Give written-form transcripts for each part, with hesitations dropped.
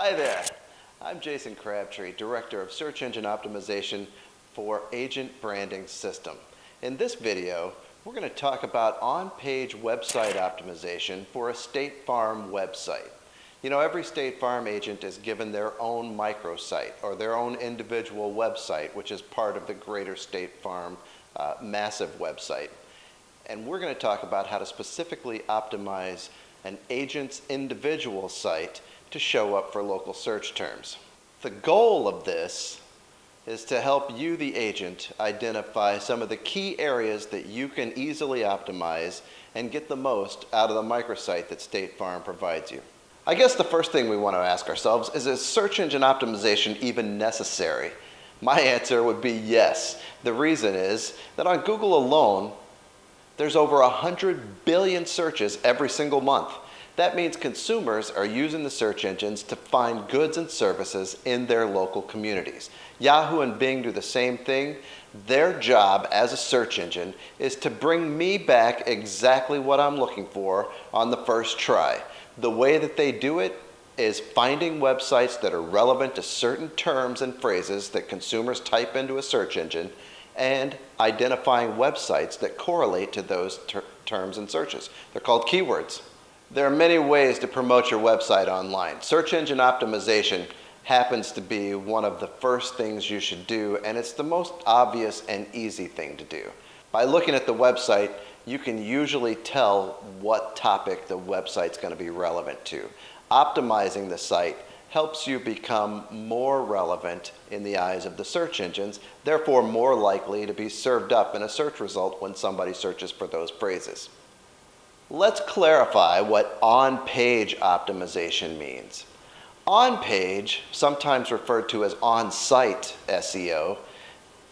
Hi there, I'm Jason Crabtree, Director of Search Engine Optimization for Agent Branding System. In this video, we're going to talk about on-page website optimization for a State Farm website. You know, every State Farm agent is given their own microsite or their own individual website, which is part of the greater State Farm massive website. And we're going to talk about how to specifically optimize an agent's individual site to show up for local search terms. The goal of this is to help you, the agent, identify some of the key areas that you can easily optimize and get the most out of the microsite that State Farm provides you. I guess the first thing we want to ask ourselves is search engine optimization even necessary? My answer would be yes. The reason is that on Google alone, there's over 100 billion searches every single month. That means consumers are using the search engines to find goods and services in their local communities. Yahoo and Bing do the same thing. Their job as a search engine is to bring me back exactly what I'm looking for on the first try. The way that they do it is finding websites that are relevant to certain terms and phrases that consumers type into a search engine and identifying websites that correlate to those terms and searches. They're called keywords. There are many ways to promote your website online. Search engine optimization happens to be one of the first things you should do, and it's the most obvious and easy thing to do. By looking at the website, you can usually tell what topic the website's going to be relevant to. Optimizing the site helps you become more relevant in the eyes of the search engines, therefore more likely to be served up in a search result when somebody searches for those phrases. Let's clarify what on-page optimization means. On-page, sometimes referred to as on-site SEO,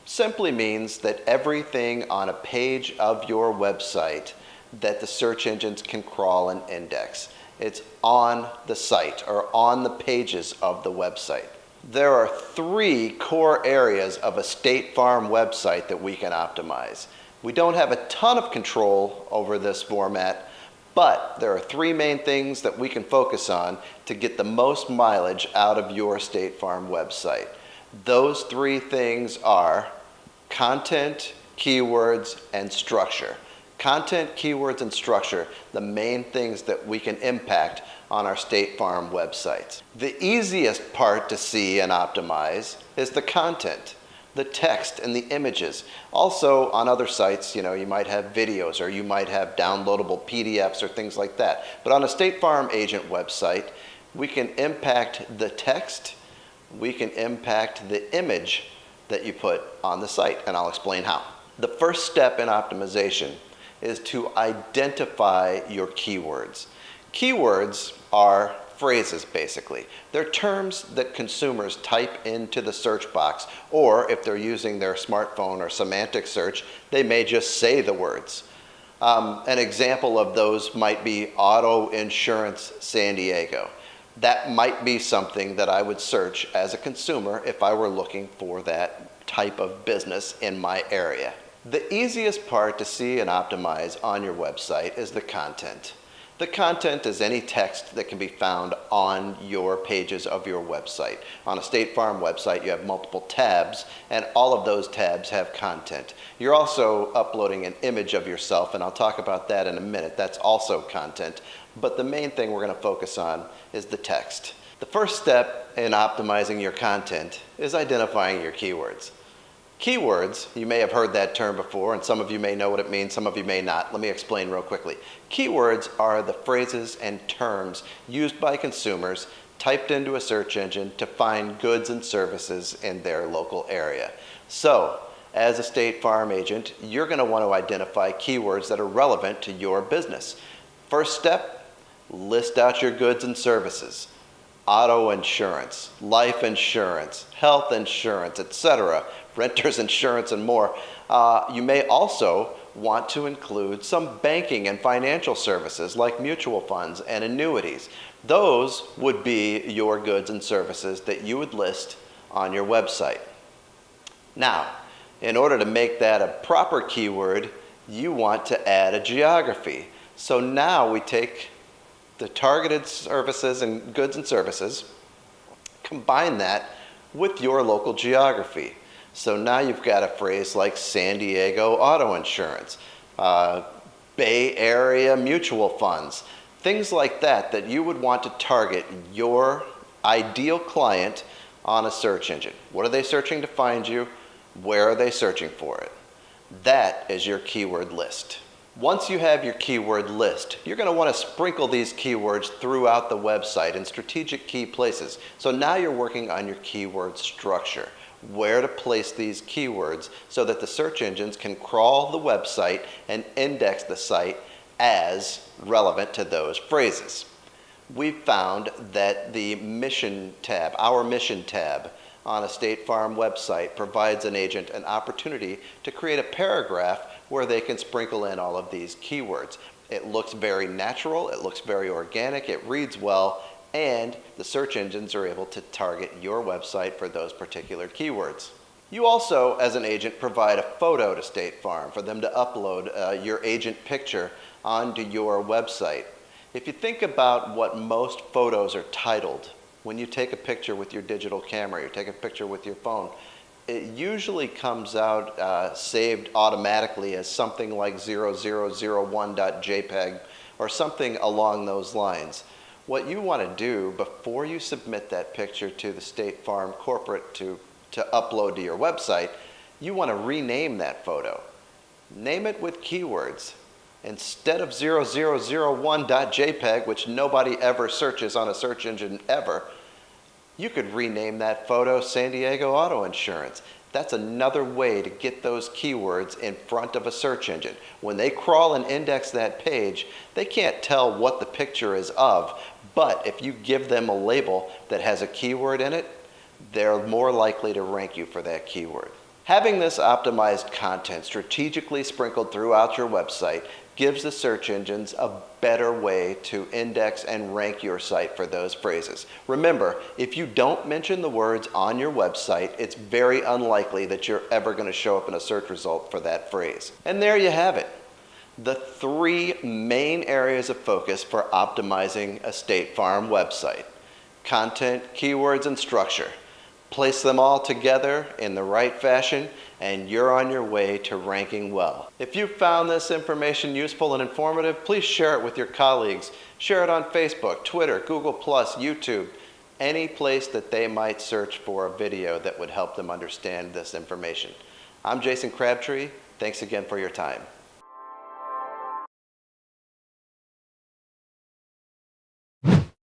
simply means that everything on a page of your website that the search engines can crawl and index. It's on the site or on the pages of the website. There are three core areas of a State Farm website that we can optimize. We don't have a ton of control over this format, but there are three main things that we can focus on to get the most mileage out of your State Farm website. Those three things are content, keywords, and structure. Content, keywords, and structure, the main things that we can impact on our State Farm websites. The easiest part to see and optimize is the content, the text and the images. Also on other sites, you might have videos or you might have downloadable PDFs or things like that. But on a State Farm agent website, we can impact the text, we can impact the image that you put on the site, and I'll explain how. The first step in optimization is to identify your keywords. Keywords are phrases, basically. They're terms that consumers type into the search box, or if they're using their smartphone or semantic search, they may just say the words. An example of those might be auto insurance San Diego. That might be something that I would search as a consumer if I were looking for that type of business in my area. The easiest part to see and optimize on your website is the content. The content is any text that can be found on your pages of your website. On a State Farm website, you have multiple tabs, and all of those tabs have content. You're also uploading an image of yourself, and I'll talk about that in a minute. That's also content. But the main thing we're going to focus on is the text. The first step in optimizing your content is identifying your keywords. Keywords, you may have heard that term before, and some of you may know what it means, some of you may not. Let me explain real quickly. Keywords are the phrases and terms used by consumers typed into a search engine to find goods and services in their local area. So, as a State Farm agent, you're going to want to identify keywords that are relevant to your business. First step, list out your goods and services. Auto insurance, life insurance, health insurance, etc., renter's insurance, and more. You may also want to include some banking and financial services like mutual funds and annuities. Those would be your goods and services that you would list on your website. Now, in order to make that a proper keyword, you want to add a geography. So now we take the targeted services and goods and services, combine that with your local geography. So now you've got a phrase like San Diego auto insurance, Bay Area mutual funds, things like that that you would want to target your ideal client on a search engine. What are they searching to find you? Where are they searching for it? That is your keyword list. Once you have your keyword list, you're going to want to sprinkle these keywords throughout the website in strategic key places. So now you're working on your keyword structure, where to place these keywords so that the search engines can crawl the website and index the site as relevant to those phrases. We've found that the mission tab, our mission tab, on a State Farm website provides an agent an opportunity to create a paragraph where they can sprinkle in all of these keywords. It looks very natural, it looks very organic, it reads well, and the search engines are able to target your website for those particular keywords. You also, as an agent, provide a photo to State Farm for them to upload your agent picture onto your website. If you think about what most photos are titled, when you take a picture with your digital camera, you take a picture with your phone, it usually comes out saved automatically as something like 0001.jpg or something along those lines. What you want to do before you submit that picture to the State Farm corporate to upload to your website, you want to rename that photo. Name it with keywords. Instead of 0001.jpg, which nobody ever searches on a search engine ever, you could rename that photo San Diego Auto Insurance. That's another way to get those keywords in front of a search engine. When they crawl and index that page, they can't tell what the picture is of, but if you give them a label that has a keyword in it, they're more likely to rank you for that keyword. Having this optimized content strategically sprinkled throughout your website gives the search engines a better way to index and rank your site for those phrases. Remember, if you don't mention the words on your website, it's very unlikely that you're ever going to show up in a search result for that phrase. And there you have it. The three main areas of focus for optimizing a State Farm website: content, keywords, and structure. Place them all together in the right fashion and you're on your way to ranking well. If you found this information useful and informative, please share it with your colleagues. Share it on Facebook, Twitter, Google+, YouTube, any place that they might search for a video that would help them understand this information. I'm Jason Crabtree. Thanks again for your time.